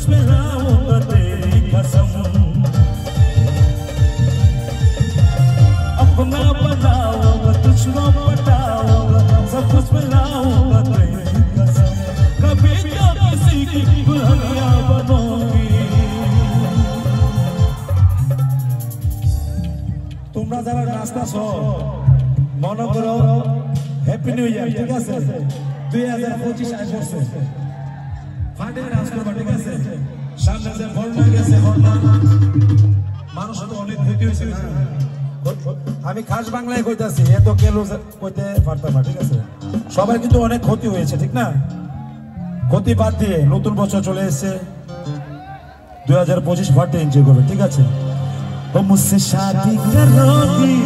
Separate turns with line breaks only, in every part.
में लाऊंगा तेरी कसम, अपना बनाऊंगा तुझको पटाऊंगा, सब कुछ में लाऊंगा तेरी कसम, कभी तो किसी की दुल्हनिया बनूंगी। তোমরা যারা নাচতেছো মনে করো হ্যাপি নিউ ইয়ার, ঠিক আছে? 2025 আসছে, ফাটে নাচ করবা, ঠিক আছে? সামনে যে করোনা গেছে, করোনা মানুষ তো অনেক ক্ষতি হয়েছে না। আমি খাস বাংলায় কইতাছি, এত কেলো কইতে পারতাম না, ঠিক আছে? সবার কিন্তু অনেক ক্ষতি হয়েছে, ঠিক না? ক্ষতি বাদ দিয়ে নতুন বছর চলে এসেছে, 2025 ফাটে এনজয় করবে, ঠিক আছে? ओ मुझसे शादी करोगी,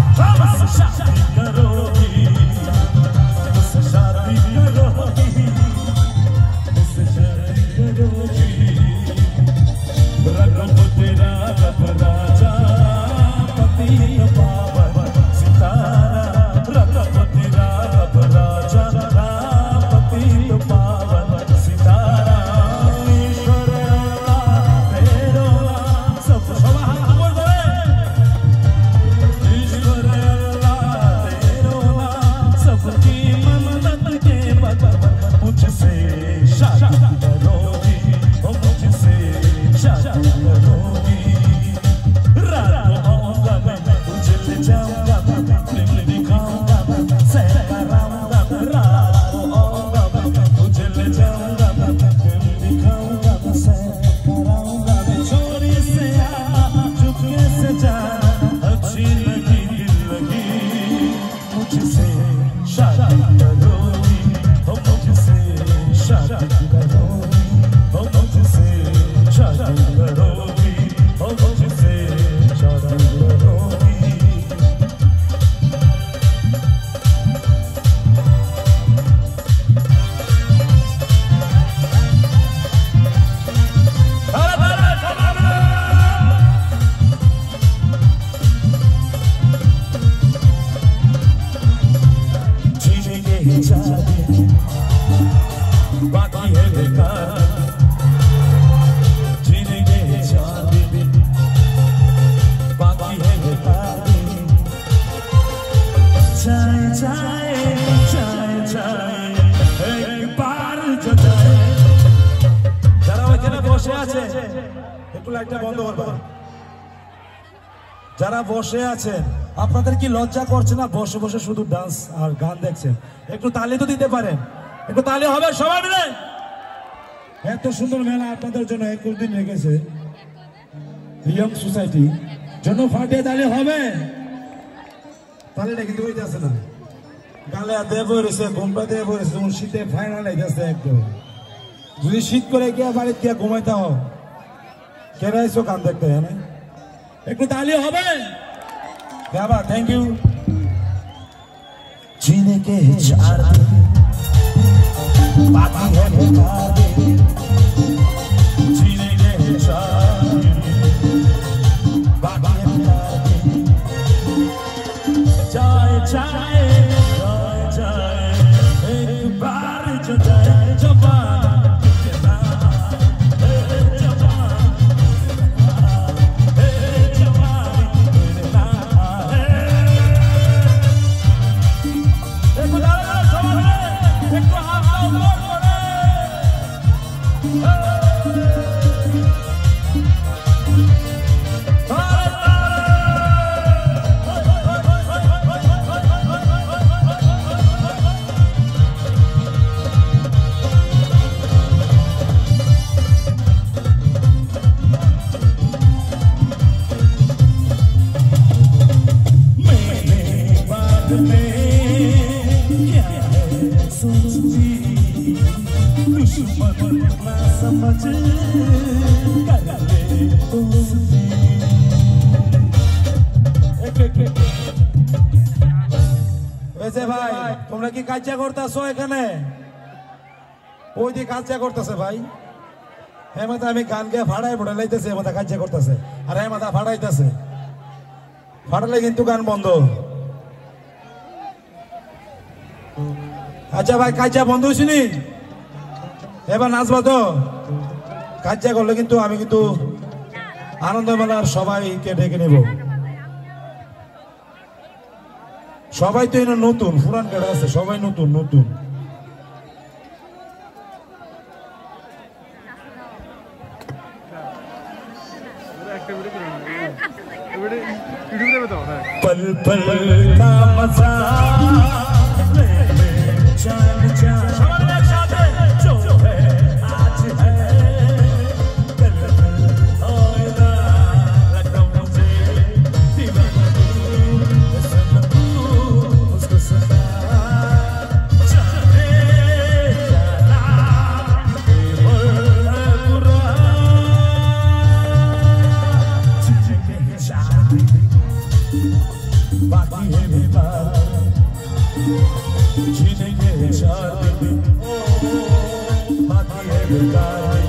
मुझसे शादी करोगी, मुझसे शादी करोगी, मुझसे शादी करोगी, रंग तेरा रब राजा पति पावन सितारा, रंग तेरा रब राजा पति पावन सितारा, ईश्वर तेरो सब मुझसे शादी करोगी, मुझसे शादी करोगी, रात आऊंगा मैं तुझे ले जाऊंगा, प्रेम दिखाऊंगा, सैर कराऊंगा, रात आऊंगा मैं तुझे ले जाऊंगा, प्रेम दिखाऊंगा, सैर कराऊंगा, चोरी से आ चुपके से जा, अच्छी लगी दिल लगी, मुझसे शादी करोगी, मुझसे शादी करोगी, मुझसे शादी करोगी, मुझसे शादी करोगी। जीने के ही चाहते बाकी है बेकार, जीने के चाहते बाकी है बेकार, जाए जाए जाए जाए एक बार जो जाए। যারা ওখানে বসে আছে একটু লাইটটা বন্ধ করবেন। যারা বসে আছেন আপনাদের কি লজ্জা করছে না? বসে বসে শুধু ডান্স আর গান দেখছেন, একটু তালি তো দিতে পারেন, একটু তালি হবে সবাই মিলে। এত সুন্দর মেলা আপনাদের জন্য 21 দিন রেখেছে ইয়ং সোসাইটি জন্য, ফাটিয়ে তালি হবে। তালিটা কিন্তু হইতেছে না, গালে দেব রয়েছে, ঘুমটা দেব রয়েছে, শীতে ফাইনাল হইতেছে একদম। যদি শীত করে গিয়ে বাড়িতে গিয়ে ঘুমাইতে হোক, কেন এসো গান দেখতে, হ্যাঁ একটু তালি হবে। বাবা থ্যাংক ইউ। जीने के चार दिन बाकी है बेकार दिन, जीने के चार दिन बाकी है बेकार दिन, जाए जाए जाए जाए एक बार जो जाए जवान ভাই তোমরা কি কাজা করতেছো এখানে? ওই যে কাজা করতেছে ভাই, হ্যাঁ মাথা আমি গান গিয়ে ফাড়াই ফোটা লাইতেছে, মাথা কাজা করতেছে, আর হ্যাঁ মাথা ফাড়াইতেছে, ফাটালে কিন্তু গান বন্ধ। আচ্ছা ভাই কাজা বন্ধ হয়েছিনি, এবার নাচবা তো? কাজা করলে কিন্তু আমি কিন্তু আনন্দমেলার সবাইকে ডেকে নেব। সবাই তো এনে নতুন, পুরান কাটা আছে, সবাই নতুন নতুন।
पल पल का मजा जान जान जो है आज है कल होएगा लगता मुझे दीवाना तू उसको सदा जाने जाना है बुरा तुझे कहीं शादी बाकी है बीमार जीने के शादी बाकी है बेकार